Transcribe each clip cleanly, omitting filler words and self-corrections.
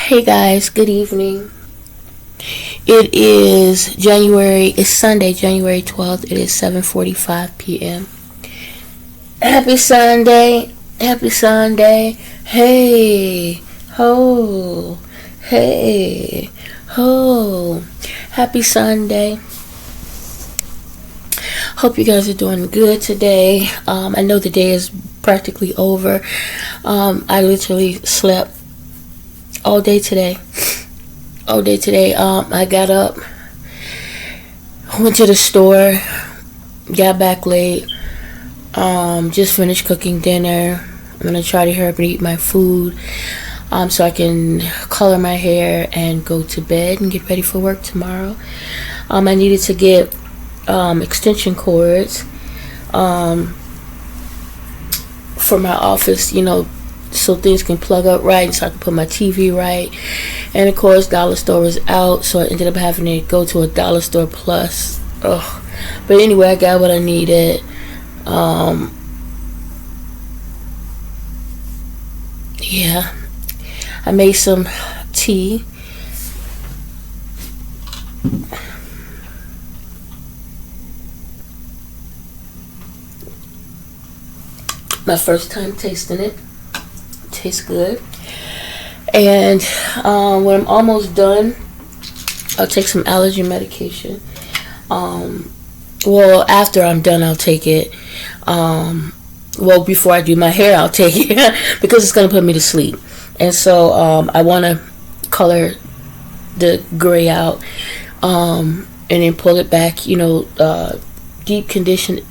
Hey guys, good evening. It's Sunday, January 12th. It is 7:45 p.m. Happy Sunday. Happy Sunday. Hey. Ho. Hey. Ho. Happy Sunday. Hope you guys are doing good today. I know the day is practically over. I literally slept all day today. I got up, went to the store, got back late, just finished cooking dinner. I'm gonna try to hurry up and eat my food, so I can color my hair and go to bed and get ready for work tomorrow. I needed to get extension cords for my office, so things can plug up right, so I can put my TV right. And of course, Dollar Store was out, so I ended up having to go to a Dollar Store Plus. Ugh. But anyway, I got what I needed. Yeah, I made some tea. My first time tasting it. Tastes good. And when I'm almost done, I'll take some allergy medication. After I'm done, I'll take it. Before I do my hair, I'll take it because it's going to put me to sleep. And so I want to color the gray out and then pull it back, deep condition.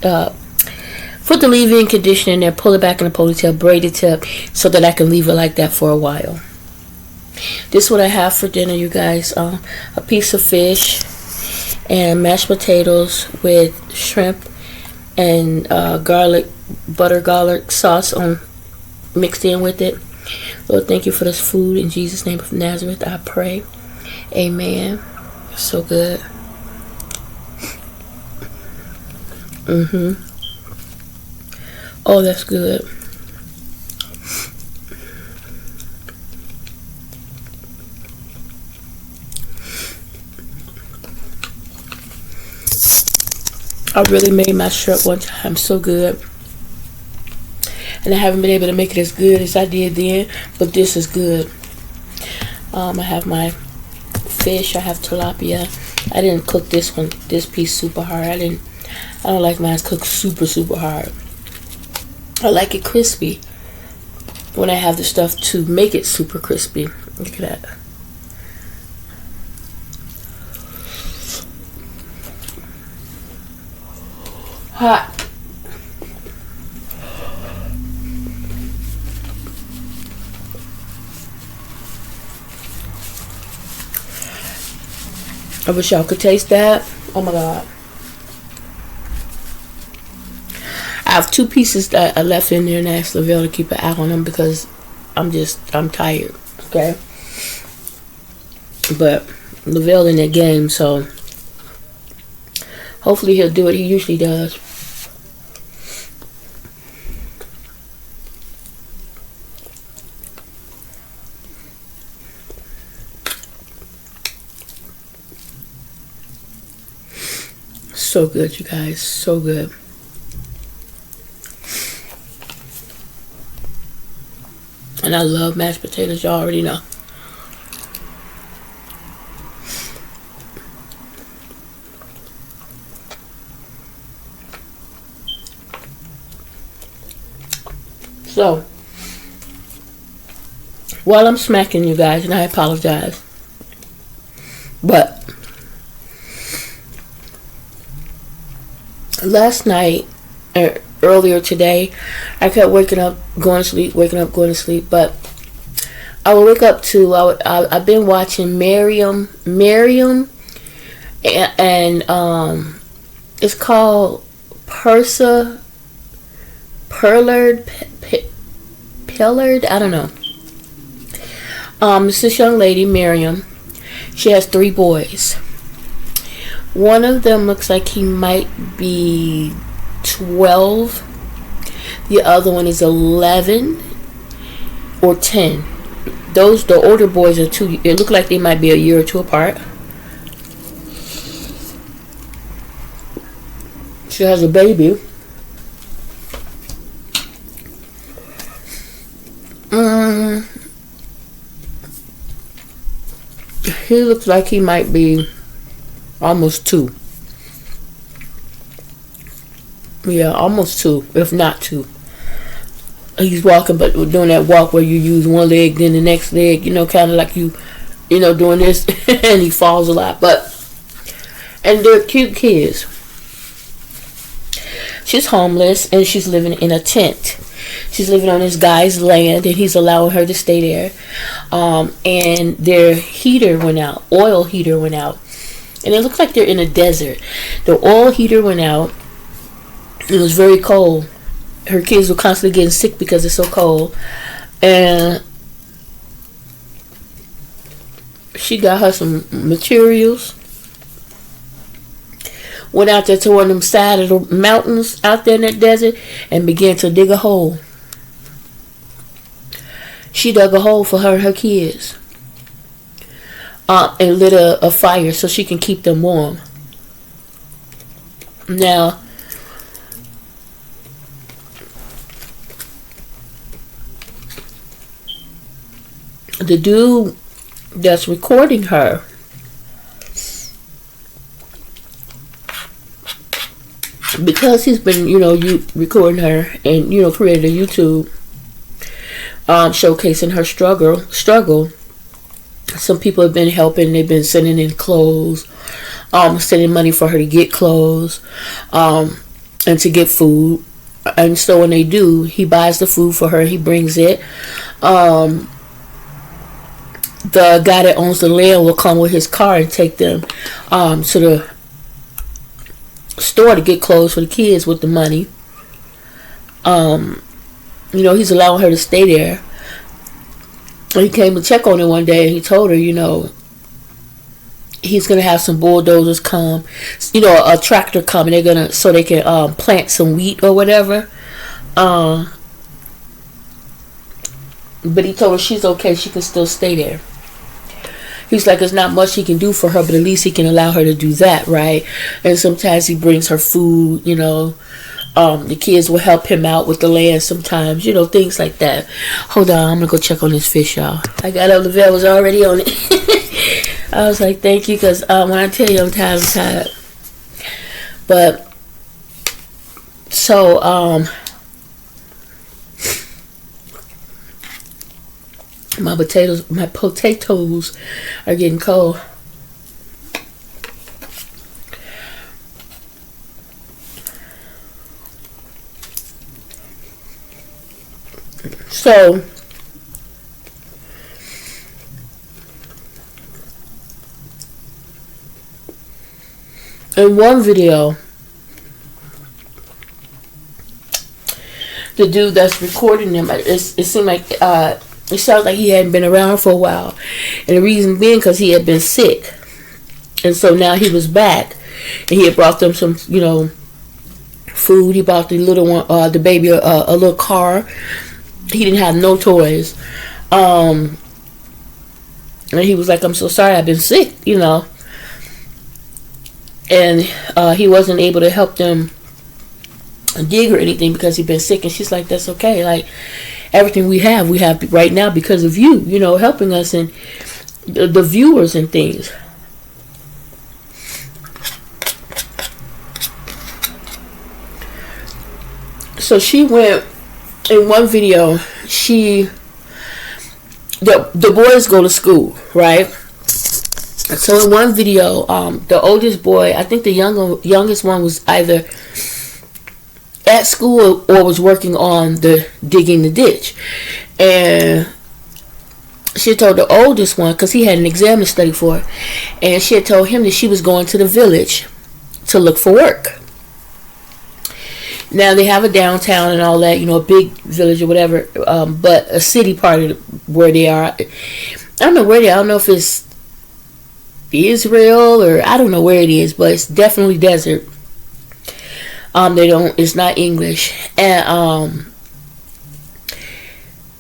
Put the leave-in conditioner in there, pull it back in a ponytail, braid the tip so that I can leave it like that for a while. This is what I have for dinner, you guys. A piece of fish and mashed potatoes with shrimp and butter garlic sauce mixed in with it. Lord, thank you for this food. In Jesus' name of Nazareth, I pray. Amen. So good. Oh, that's good. I really made my shrimp one time so good. And I haven't been able to make it as good as I did then, but this is good. I have my fish. I have tilapia. I didn't cook this piece super hard. I don't like mine cooked super hard. I like it crispy when I have the stuff to make it super crispy. Look at that. Hot. I wish y'all could taste that. Oh my God. I have 2 pieces that I left in there and I asked Lavelle to keep an eye on them because I'm tired. Okay. But Lavelle in that game, so hopefully he'll do it. He usually does. So good, you guys. So good. And I love mashed potatoes. Y'all already know. So, while I'm smacking you guys, and I apologize, but last night, earlier today, I kept waking up, going to sleep, waking up, going to sleep, but I would wake up to, I've been watching Miriam, and it's called Pillard, I don't know. It's this young lady, Miriam. She has 3 boys. One of them looks like he might be 12. The other one is 11 or 10. the older boys are two. It look like they might be a year or two apart. She has a baby. He looks like he might be almost 2. Yeah, almost 2, if not 2. He's walking, but doing that walk where you use one leg, then the next leg, kind of like you doing this, and he falls a lot. And they're cute kids. She's homeless, and she's living in a tent. She's living on this guy's land, and he's allowing her to stay there. And their heater went out. Oil heater went out. And it looks like they're in a desert. The oil heater went out. It was very cold. Her kids were constantly getting sick because it's so cold. And she got her some materials. Went out there to one of them side of the mountains out there in that desert and began to dig a hole. She dug a hole for her and her kids. And lit a fire so she can keep them warm. Now, the dude that's recording her, because he's been, you recording her and, created a YouTube showcasing her struggle. Some people have been helping. They've been sending in clothes, sending money for her to get clothes, and to get food. And so when they do, he buys the food for her. He brings it. The guy that owns the land will come with his car and take them to the store to get clothes for the kids with the money. He's allowing her to stay there. He came to check on her one day, and he told her, he's gonna have some bulldozers come, a tractor come, and they're gonna so they can plant some wheat or whatever. But he told her she's okay; she can still stay there. He's like, there's not much he can do for her, but at least he can allow her to do that, right? And sometimes he brings her food, the kids will help him out with the land sometimes, things like that. Hold on, I'm going to go check on this fish, y'all. I got up, Lavelle was already on it. I was like, thank you, because when I tell you I'm tired. But, so, my potatoes are getting cold. So, in one video, the dude that's recording them, it seemed like it sounds like he hadn't been around for a while, and the reason being because he had been sick, and so now he was back, and he had brought them some, food. He bought the little one, the baby, a little car. He didn't have no toys, and he was like, "I'm so sorry, I've been sick," and he wasn't able to help them dig or anything because he'd been sick. And she's like, "That's okay. Like everything we have right now because of you, helping us and the viewers and things." So she went in one video. The boys go to school, right? So in one video, the oldest boy, I think the youngest one was either at school or was working on digging the ditch, and she told the oldest one, because he had an exam to study for, and she had told him that she was going to the village to look for work. Now they have a downtown and all that, a big village or whatever, but a city part of where they are. I don't know where they are. I don't know if it's Israel or I don't know where it is, but it's definitely desert. It's not English. And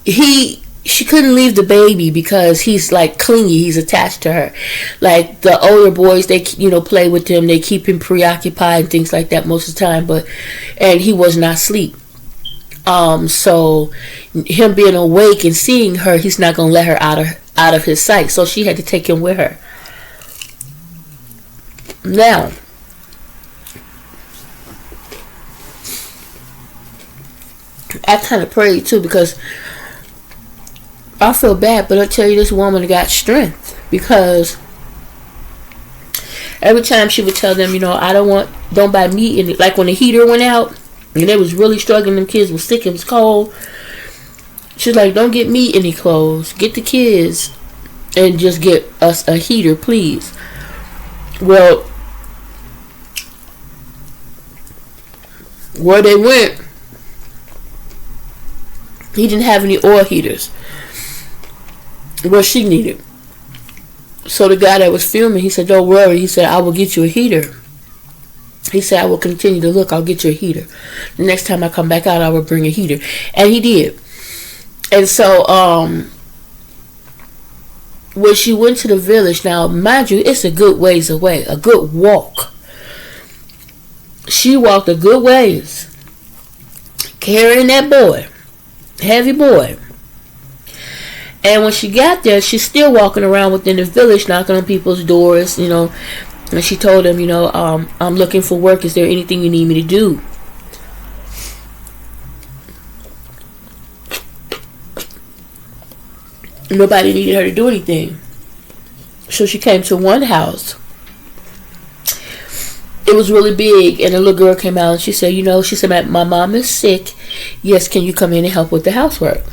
he she couldn't leave the baby because he's like clingy. He's attached to her. Like the older boys, they play with him. They keep him preoccupied and things like that most of the time. And he was not asleep. So him being awake and seeing her, he's not gonna let her out of his sight. So she had to take him with her. Now, I kind of prayed too because I feel bad, but I'll tell you, this woman got strength because every time she would tell them, don't buy meat. And like when the heater went out and they was really struggling, them kids was sick, it was cold. She's like, don't get me any clothes. Get the kids and just get us a heater, please. Well, where they went, he didn't have any oil heaters. What she needed. So the guy that was filming, he said, don't worry. He said, I will get you a heater. He said, I will continue to look. I'll get you a heater. The next time I come back out, I will bring a heater. And he did. And so, when she went to the village, now, mind you, it's a good ways away. A good walk. She walked a good ways. Carrying that boy. Heavy boy. And when she got there, she's still walking around within the village, knocking on people's doors, and she told them, I'm looking for work. Is there anything you need me to do? Nobody needed her to do anything. So she came to one house. It was really big, and a little girl came out and she said, my mom is sick. Yes, can you come in and help with the housework?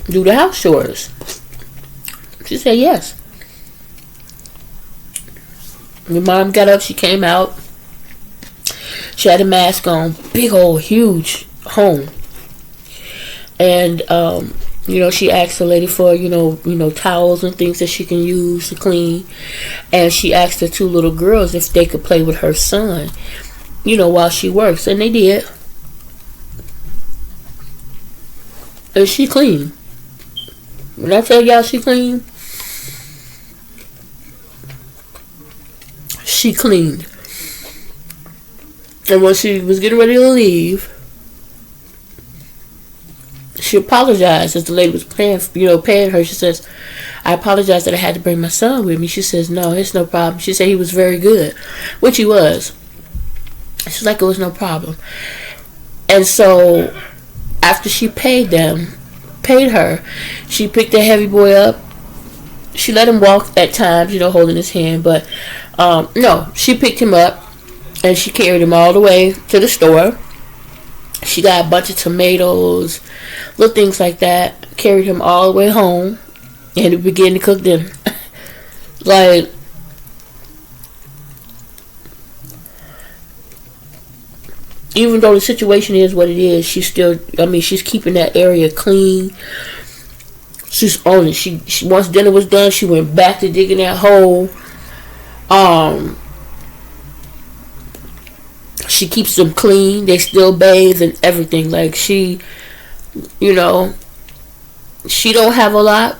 Do the house chores. She said yes. Your mom got up, she came out. She had a mask on, big old huge home. And she asked the lady for, towels and things that she can use to clean. And she asked the two little girls if they could play with her son, while she works. And they did. And she cleaned. When I tell y'all she cleaned, she cleaned. And when she was getting ready to leave, she apologized as the lady was paying her. She says, I apologize that I had to bring my son with me. She says, no, it's no problem. She said he was very good, which he was. She's like, it was no problem. And so after she paid her, she picked the heavy boy up. She let him walk at times, holding his hand. But no, she picked him up and she carried him all the way to the store. She got a bunch of tomatoes, little things like that. Carried him all the way home and began to cook dinner. Like, even though the situation is what it is, she's keeping that area clean. She's on it. She once dinner was done, she went back to digging that hole. She keeps them clean. They still bathe and everything. Like, she don't have a lot,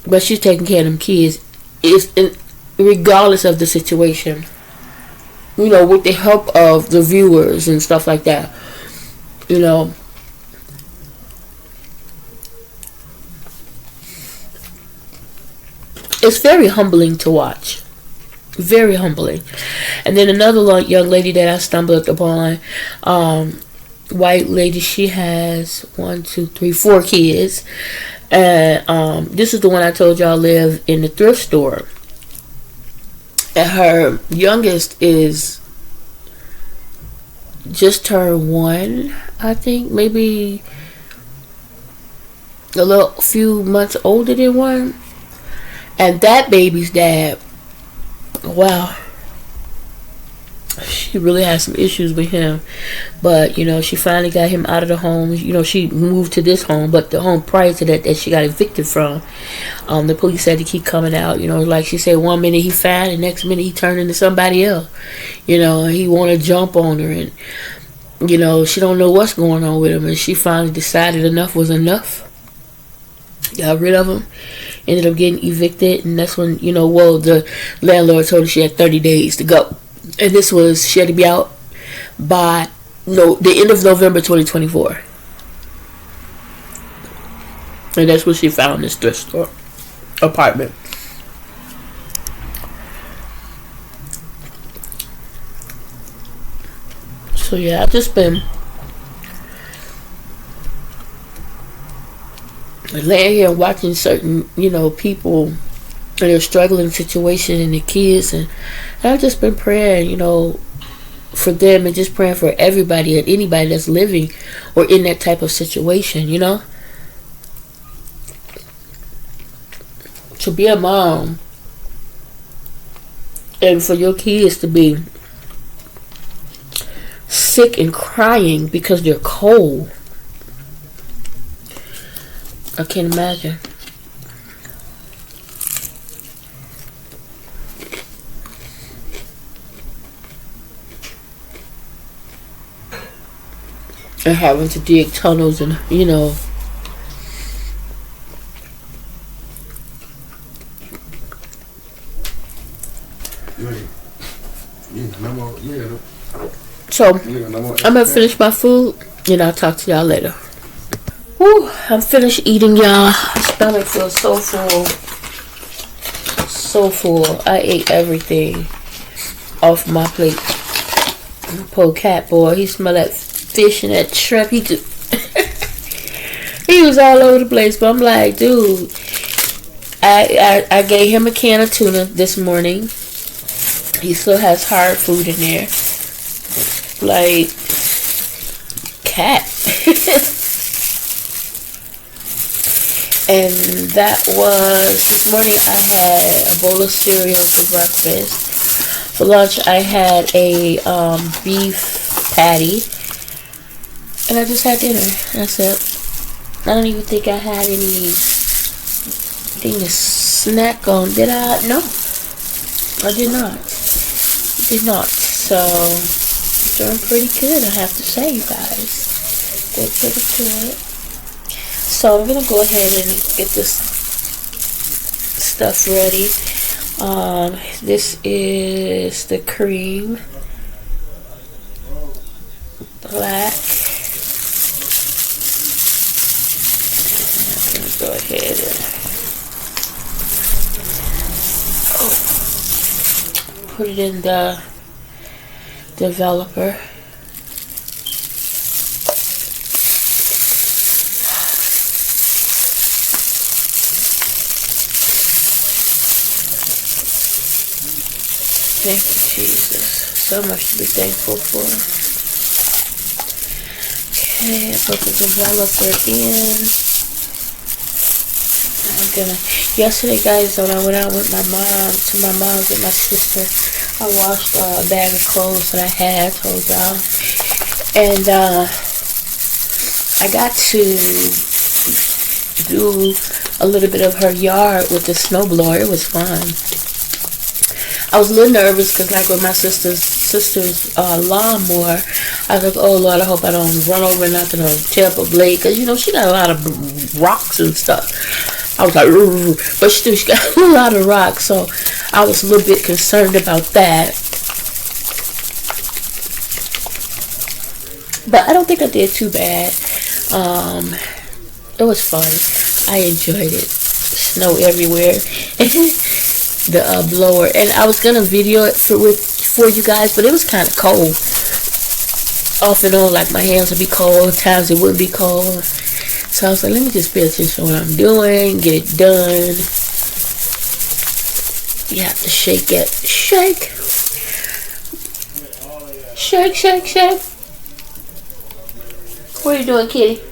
but she's taking care of them kids. Regardless of the situation. With the help of the viewers and stuff like that. It's very humbling to watch. Very humbling. And then another young lady that I stumbled upon, white lady, she has 4 kids. And this is the one I told y'all live in the thrift store. And her youngest is just turned 1, I think, maybe a few months older than 1. And that baby's dad, wow, she really had some issues with him. But she finally got him out of the home. She moved to this home, but the home prior to that she got evicted from, the police had to keep coming out. Like she said, one minute he fine, the next minute he turned into somebody else. He want to jump on her. And You know, she don't know what's going on with him, and she finally decided enough was enough. Got rid of him. Ended up getting evicted, and that's when, you know, well, the landlord told her she had 30 days to go. And this was, she had to be out by the end of November 2024. And that's when she found this thrift store apartment. So yeah, I've just been laying here and watching certain, you know, people in their struggling situation and the kids, and I've just been praying, you know, for them, and just praying for everybody and anybody that's living or in that type of situation, you know. To be a mom and for your kids to be sick and crying because they're cold, I can't imagine. And having to dig tunnels and, you know, so I'm gonna finish my food and I'll talk to y'all later. Whew, I'm finished eating, y'all. Stomach feels so full. So full. I ate everything off my plate. Poor cat boy, he smelled that fish and that shrimp. He just he was all over the place. But I'm like, dude, I gave him a can of tuna this morning. He still has hard food in there. Like, cat. And that was, this morning I had a bowl of cereal for breakfast. For lunch I had a beef patty. And I just had dinner. That's it. I don't even think I had anything to snack on. Did I? No. I did not. Did not. So, doing pretty good, I have to say, you guys. Did pretty good. So, I'm going to go ahead and get this stuff ready. This is the cream. Black. I'm going to go ahead and put it in the developer. Thank you, Jesus. So much to be thankful for. Okay, I put the developer in. I'm gonna. Yesterday, guys, when I went out with my mom, to my mom's and my sister, I washed a bag of clothes that I had, I told y'all. And I got to do a little bit of her yard with the snowblower. It was fun. I was a little nervous because, like, with my sister's lawnmower, I was like, oh Lord, I hope I don't run over nothing or tear up a blade, because, you know, she got a lot of rocks and stuff. I was like, but still, she got a lot of rocks, so I was a little bit concerned about that. But I don't think I did too bad. It was fun. I enjoyed it. Snow everywhere. The blower, and I was gonna video it for you guys, but it was kind of cold. Off and on, like my hands would be cold. Times it wouldn't be cold. So I was like, let me just pay attention to what I'm doing, get it done. You have to shake it. Shake. Shake, shake, shake. What are you doing, kitty?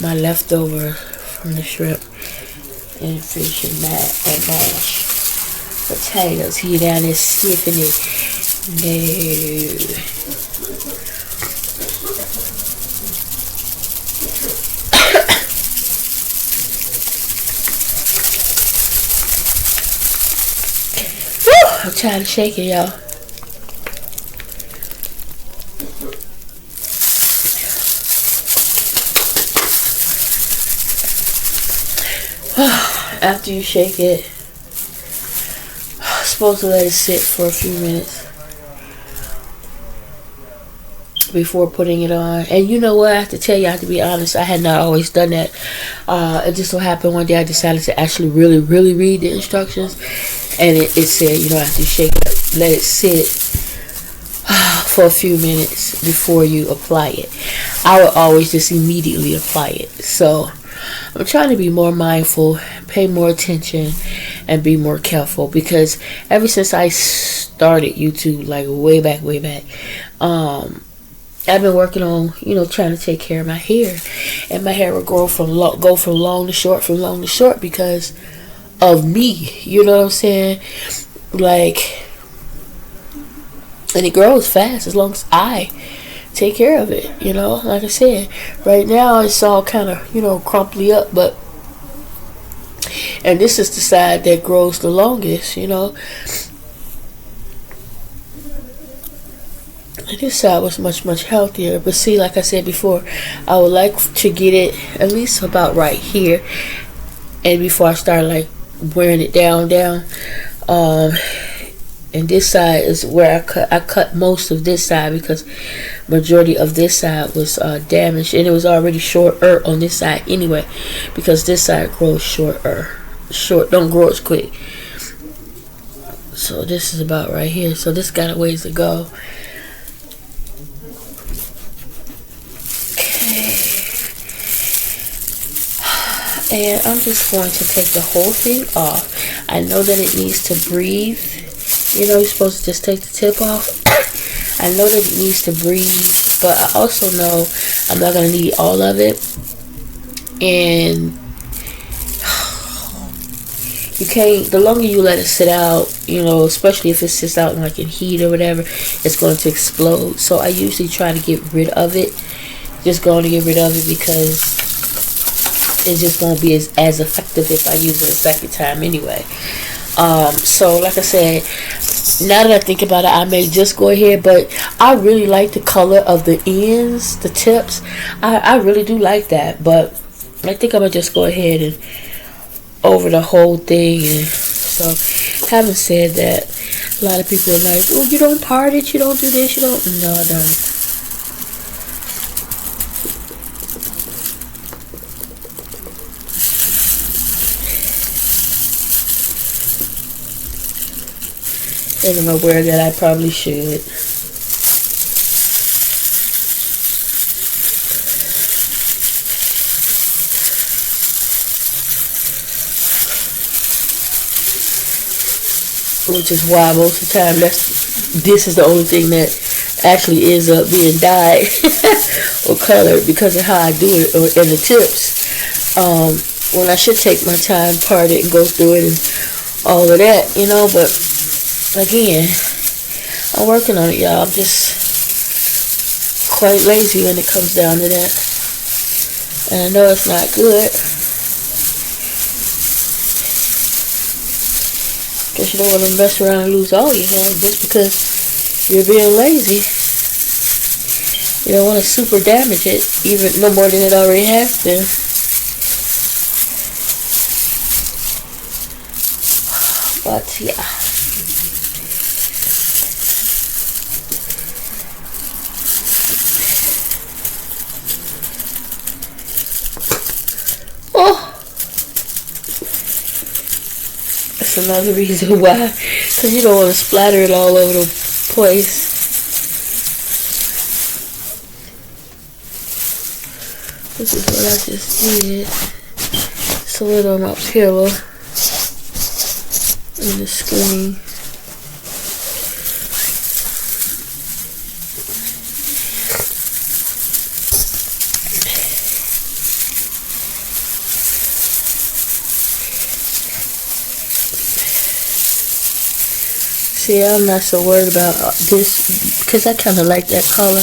My leftover from the shrimp and fish and mash potatoes. He down there sniffing it. No. I'm trying to shake it, y'all. After you shake it, supposed to let it sit for a few minutes before putting it on. And you know what, I have to tell you, I have to be honest, I had not always done that. It just so happened one day I decided to actually really read the instructions, and it said, you know, after you shake it, let it sit for a few minutes before you apply it. I would always just immediately apply it. So I'm trying to be more mindful, pay more attention, and be more careful, because ever since I started YouTube, like way back, I've been working on, you know, trying to take care of my hair, and my hair will go from long to short because of me. You know what I'm saying? Like, and it grows fast as long as I take care of it. You know, like I said, right now it's all kind of, you know, crumply up, and this is the side that grows the longest. You know. This side was much healthier, but see, like I said before, I would like to get it at least about right here, and before I start like wearing it down. And this side is where I cut most of this side, because majority of this side was damaged, and it was already shorter on this side anyway, because this side grows don't grow as quick. So this is about right here, so this got a ways to go. And I'm just going to take the whole thing off. I know that it needs to breathe. You know, you're supposed to just take the tip off. I know that it needs to breathe, but I also know I'm not going to need all of it. And you can't, the longer you let it sit out, you know, especially if it sits out like in heat or whatever, it's going to explode. So I usually try to get rid of it. Just going to get rid of it, because it just won't be as effective if I use it a second time anyway. So like I said, now that I think about it, I may just go ahead, but I really like the color of the ends, the tips. I really do like that, but I think I'm gonna just go ahead and over the whole thing. And so, having said that, a lot of people are like, oh, you don't part it, you don't do this, you don't. No, I don't. And I'm aware that I probably should. Which is why most of the time this is the only thing that actually ends up being dyed or colored, because of how I do it, or in the tips. When I should take my time, part it, and go through it and all of that, you know, but again, I'm working on it, y'all. I'm just quite lazy when it comes down to that. And I know it's not good, because you don't want to mess around and lose all your hair just because you're being lazy. You don't want to super damage it, even no more than it already has been. But yeah. That's another reason why, because you don't want to splatter it all over the place. This is what I just did. So it on my pillow in the screen. See, I'm not so worried about this, because I kind of like that color.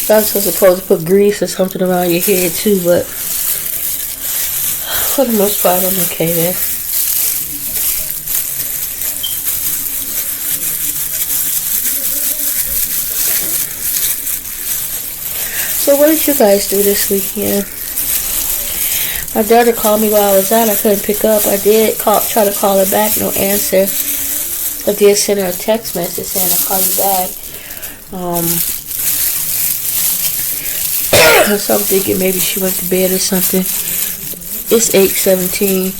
I'm supposed to put grease or something around your head too, but for the most part, I'm okay there. So what did you guys do this weekend? My daughter called me while I was out. I couldn't pick up. I did try to call her back, no answer. I did send her a text message saying I'll call you back. So I'm thinking maybe she went to bed or something. It's 8:17.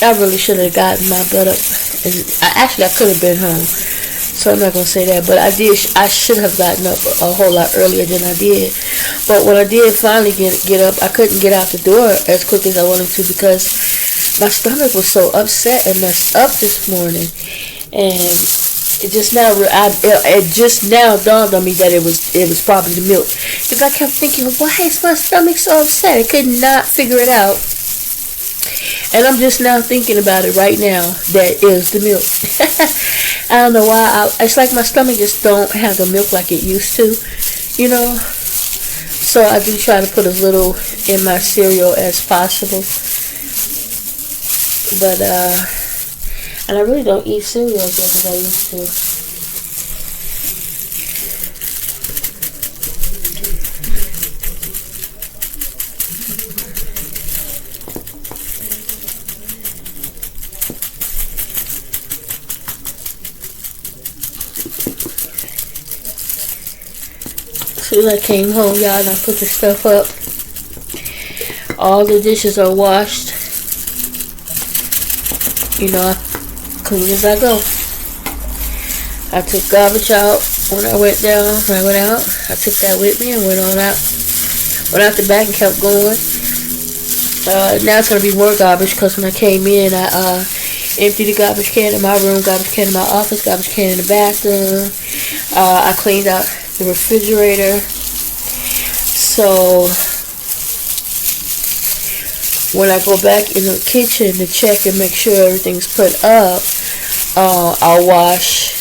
I really should have gotten my butt up. I could have been home. So I'm not going to say that. But I should have gotten up a whole lot earlier than I did. But when I did finally get up, I couldn't get out the door as quick as I wanted to because my stomach was so upset and messed up this morning. And it just now dawned on me that it was probably the milk. Because I kept thinking, why is my stomach so upset? I could not figure it out. And I'm just now thinking about it right now that it was the milk. I don't know why. It's like my stomach just don't handle milk like it used to, you know. So I do try to put as little in my cereal as possible. But, and I really don't eat cereal as much as I used to. As soon as I came home, y'all, and I put the stuff up. All the dishes are washed. You know, I clean as I go. I took garbage out when I went out. I took that with me and went out the back and kept going. Now it's going to be more garbage because when I came in, I emptied the garbage can in my room, garbage can in my office, garbage can in the bathroom. I cleaned out the refrigerator. So when I go back in the kitchen to check and make sure everything's put up, I'll wash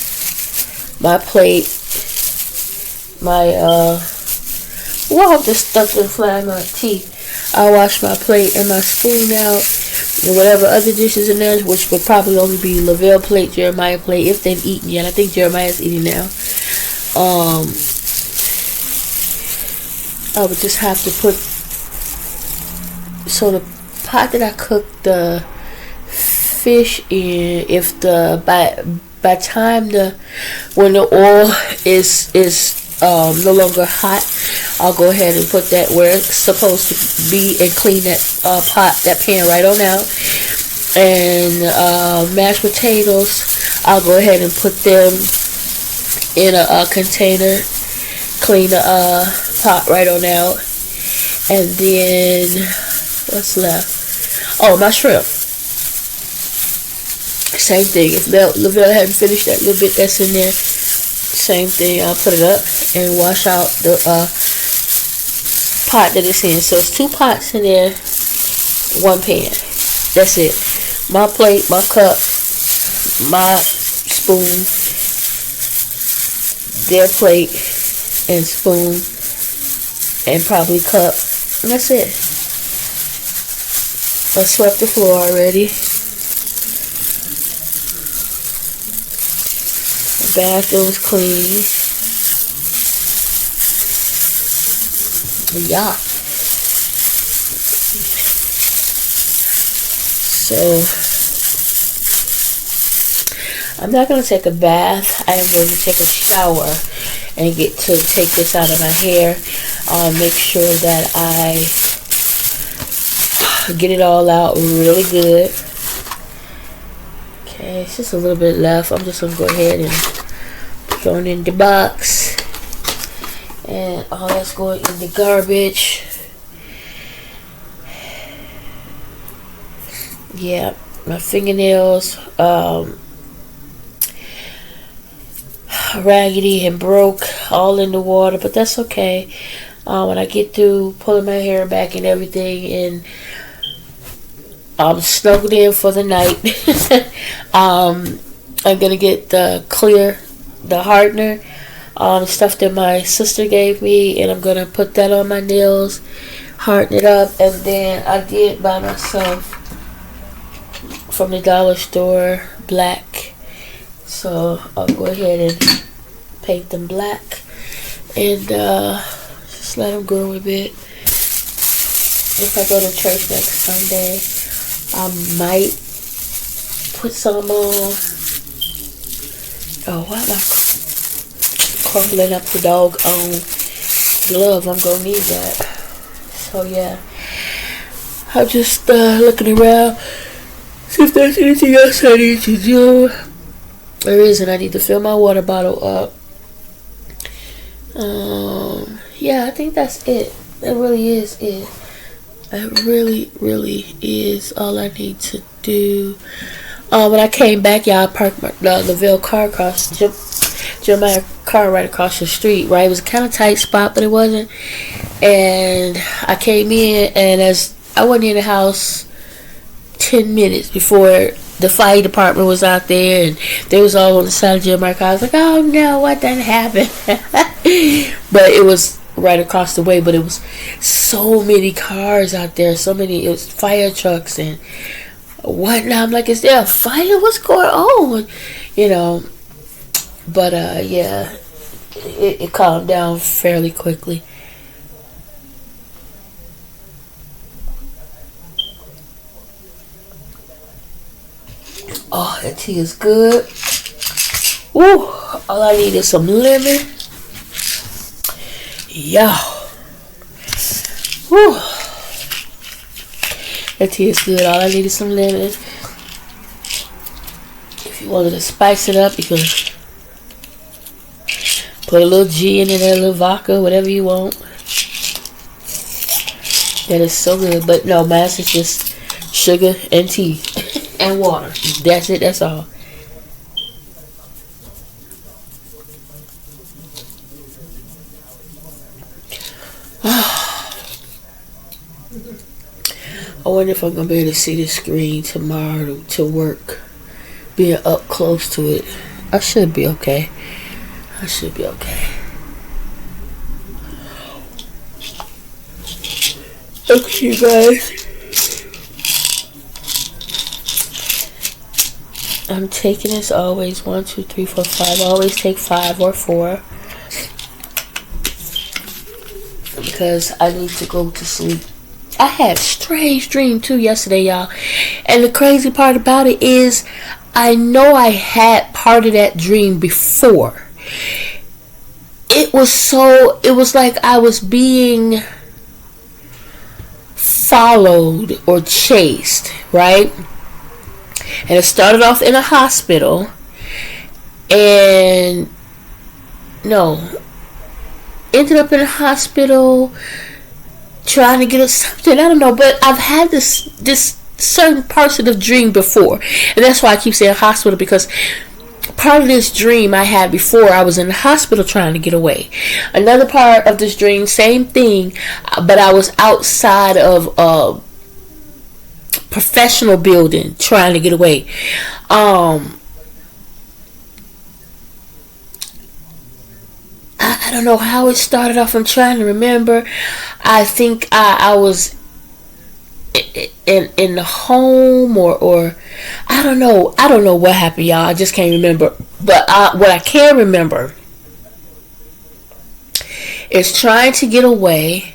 my plate, this stuff is flying my teeth. I'll wash my plate and my spoon out and whatever other dishes in there, which would probably only be Lavelle plate, Jeremiah plate, if they've eaten yet. I think Jeremiah's eating now. I would just have to put, so the pot that I cooked the fish in, if by time when the oil is no longer hot, I'll go ahead and put that where it's supposed to be and clean that that pan right on out. And mashed potatoes, I'll go ahead and put them in a container, clean the pot right on out. And then what's left? Oh, my shrimp. Same thing. If Lavelle hadn't finished that little bit that's in there, same thing. I'll put it up and wash out the pot that it's in. So it's 2 pots in there, 1 pan. That's it. My plate, my cup, my spoon, their plate and spoon, and probably cup. And that's it. I swept the floor already. The bathroom's clean. Yeah. So I'm not going to take a bath. I am going to take a shower and get to take this out of my hair. Make sure that I get it all out really good. Okay, it's just a little bit left. I'm just going to go ahead and throw it in the box. And all that's going in the garbage. Yeah, my fingernails raggedy and broke, all in the water, but that's okay. When I get through pulling my hair back and everything, and I'm snuggled in for the night, I'm gonna get the hardener stuff that my sister gave me, and I'm gonna put that on my nails, harden it up, and then I did buy myself from the dollar store black. So I'll go ahead and paint them black and just let them grow a bit. If I go to church next Sunday, I might put some on. Oh, why am I crumbling up the doggone glove? I'm gonna need that. So yeah, I'm just looking around, see if there's anything else I need to do. There isn't. I need to fill my water bottle up. Yeah, I think that's it. That really is it. That really is all I need to do. When I came back, y'all, I parked the Lavelle car across Jeremiah car right across the street. Right, it was a kind of tight spot, but it wasn't. And I came in, and as I wasn't in the house 10 minutes before the fire department was out there, and they was all on the side of Jeremiah car. I was like, oh no, what done happened? But it was right across the way, but it was so many cars out there, so many, it was fire trucks and whatnot. I'm like, is there a fire? What's going on? You know, but yeah, it calmed down fairly quickly. Oh, that tea is good. Ooh, all I need is some lemon. Yeah. Whew. That tea is good. All I need is some lemon. If you wanted to spice it up, you can put a little gin in there, a little vodka, whatever you want. That is so good. But no, mine is just sugar and tea and water. That's it. That's all. I wonder if I'm going to be able to see the screen tomorrow to work. Being up close to it. I should be okay. I should be okay. Okay, you guys. I'm taking this always 1, 2, 3, 4, 5. I always take 5 or 4. Because I need to go to sleep. I had a strange dream too yesterday, y'all. And the crazy part about it is I know I had part of that dream before. It was like I was being followed or chased, right? And it started off in a hospital. And ended up in a hospital trying to get us something. I don't know, but I've had this certain parts of the dream before, and that's why I keep saying hospital, because part of this dream I had before, I was in the hospital trying to get away. Another part of this dream, same thing, but I was outside of a professional building trying to get away. I don't know how it started off. I'm trying to remember. I think I was in the home or I don't know. I don't know what happened, y'all. I just can't remember. But what I can remember is trying to get away.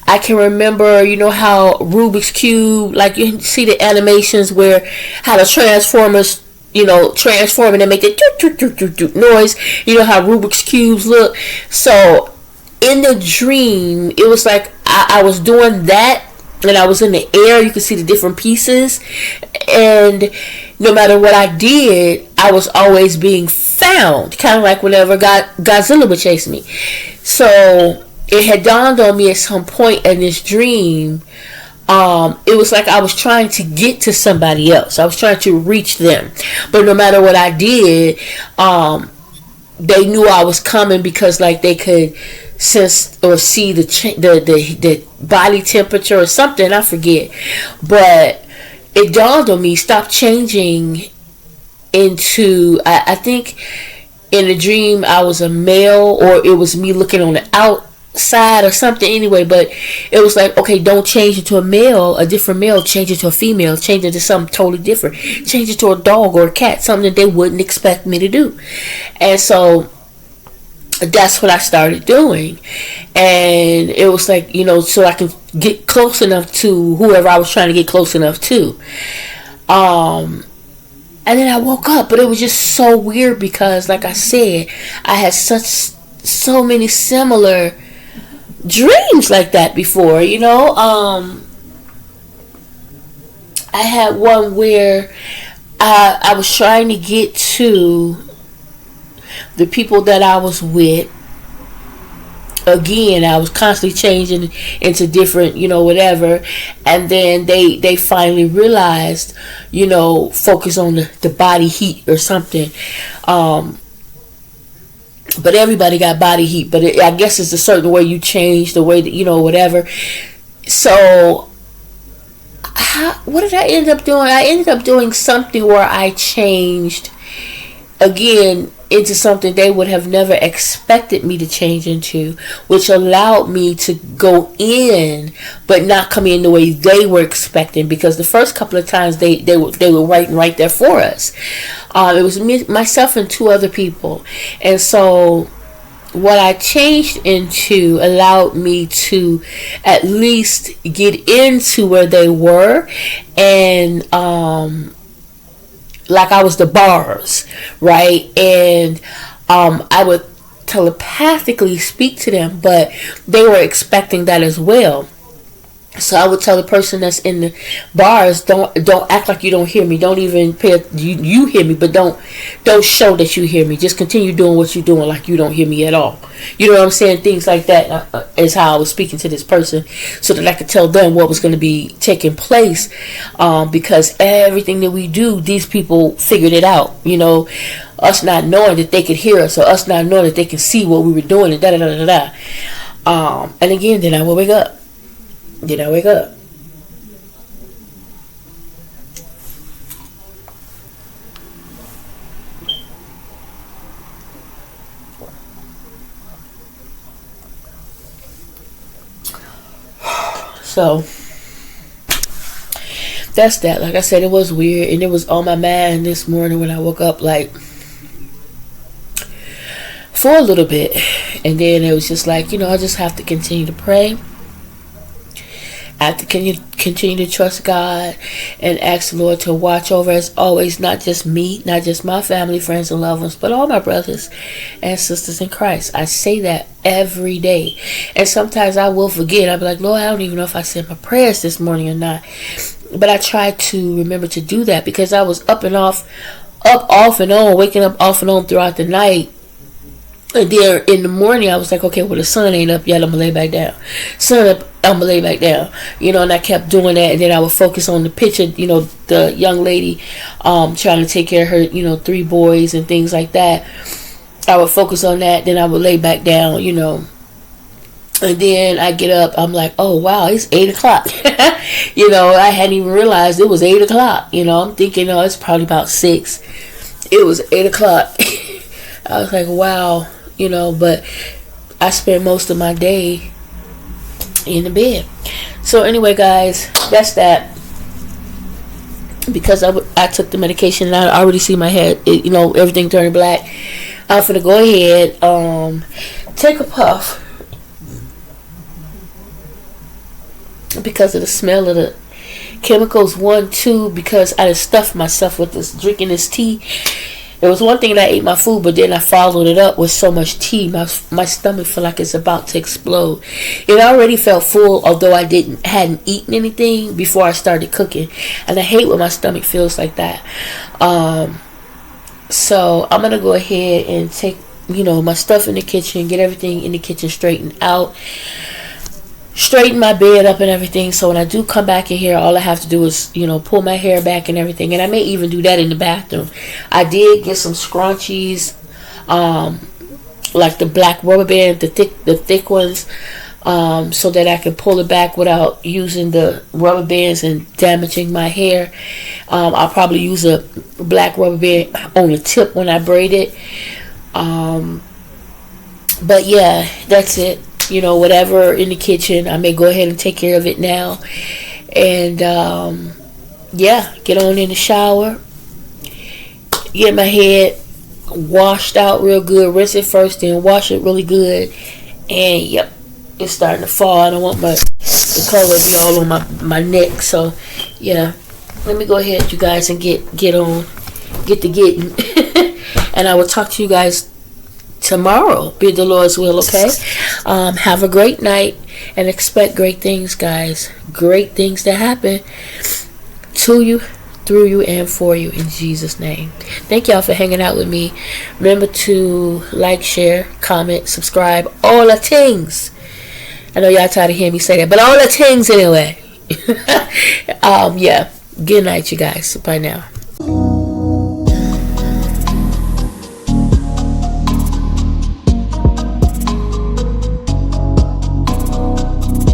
I can remember, you know how Rubik's Cube, like you see the animations where how the Transformers, transform and they make that noise. You know how Rubik's Cubes look. So in the dream, it was like I was doing that, and I was in the air. You could see the different pieces, and no matter what I did, I was always being found. Kind of like whenever Godzilla would chase me. So it had dawned on me at some point in this dream. It was like I was trying to get to somebody else. I was trying to reach them, but no matter what I did, they knew I was coming because like they could sense or see the body temperature or something. I forget, but it dawned on me. Stop changing into. I think in the dream I was a male, or it was me looking on the outside or something anyway. But it was like, okay, don't change it to a male, a different male. Change it to a female. Change it to something totally different. Change it to a dog or a cat, something that they wouldn't expect me to do. And so that's what I started doing. And it was like, so I could get close enough to whoever I was trying to get close enough to. And then I woke up, but it was just so weird because, like I said, I had so many similar dreams like that before, I had one where I was trying to get to the people that I was with. Again, I was constantly changing into different, whatever. And then they finally realized, focus on the body heat or something. But everybody got body heat. But I guess it's a certain way you change, the way that, whatever. So, what did I end up doing? I ended up doing something where I changed, again, into something they would have never expected me to change into, which allowed me to go in but not come in the way they were expecting, because the first couple of times they were writing right there for us. It was me, myself, and 2 other people. And so what I changed into allowed me to at least get into where they were, and like I was the bars, right? And I would telepathically speak to them, but they were expecting that as well. So I would tell the person that's in the bars, don't act like you don't hear me. Don't even you hear me, but don't show that you hear me. Just continue doing what you're doing like you don't hear me at all. You know what I'm saying? Things like that is how I was speaking to this person, so that I could tell them what was going to be taking place. Because everything that we do, these people figured it out. Us not knowing that they could hear us, or us not knowing that they can see what we were doing, and da da da da da. And again, then I would wake up. So that's that. Like I said, it was weird, and it was on my mind this morning when I woke up, like, for a little bit. And then it was just like, I just have to continue to pray. I have to continue to trust God and ask the Lord to watch over, as always, not just me, not just my family, friends, and loved ones, but all my brothers and sisters in Christ. I say that every day. And sometimes I will forget. I'll be like, Lord, I don't even know if I said my prayers this morning or not. But I try to remember to do that, because I was up off and on, waking up off and on throughout the night. And then in the morning, I was like, okay, well, the sun ain't up yet. I'm going to lay back down. Sun up, I'm going to lay back down. And I kept doing that. And then I would focus on the picture, the young lady trying to take care of her, 3 boys and things like that. I would focus on that. Then I would lay back down, And then I get up. I'm like, oh, wow, it's 8 o'clock. I hadn't even realized it was 8 o'clock. I'm thinking, it's probably about 6. It was 8 o'clock. I was like, wow. But I spent most of my day in the bed. So anyway, guys, that's that. Because I took the medication and I already see my head, everything turning black. I'm finna go ahead, take a puff, because of the smell of the chemicals. 1, 2, because I just stuffed myself with drinking this tea. It was one thing that I ate my food, but then I followed it up with so much tea. My stomach felt like it's about to explode. It already felt full, although I hadn't eaten anything before I started cooking. And I hate when my stomach feels like that. So I'm going to go ahead and take, my stuff in the kitchen, get everything in the kitchen straightened out. Straighten my bed up and everything, so when I do come back in here, all I have to do is, pull my hair back and everything. And I may even do that in the bathroom. I did get some scrunchies, like the black rubber band, the thick ones, so that I can pull it back without using the rubber bands and damaging my hair. I'll probably use a black rubber band on the tip when I braid it. But yeah, that's it. You know, whatever in the kitchen, I may go ahead and take care of it now. And yeah, get on in the shower, get my head washed out real good, rinse it first, then wash it really good. And yep, it's starting to fall. I don't want the color to be all on my neck. So yeah, let me go ahead, you guys, and get to getting. And I will talk to you guys tomorrow, be the Lord's will. Okay. Have a great night and expect great things, guys. Great things to happen to you, through you, and for you, in Jesus' name. Thank y'all for hanging out with me. Remember to like, share, comment, subscribe, all the things. I know y'all tired of hearing me say that, but all the things anyway. Yeah. Good night, you guys. Bye now.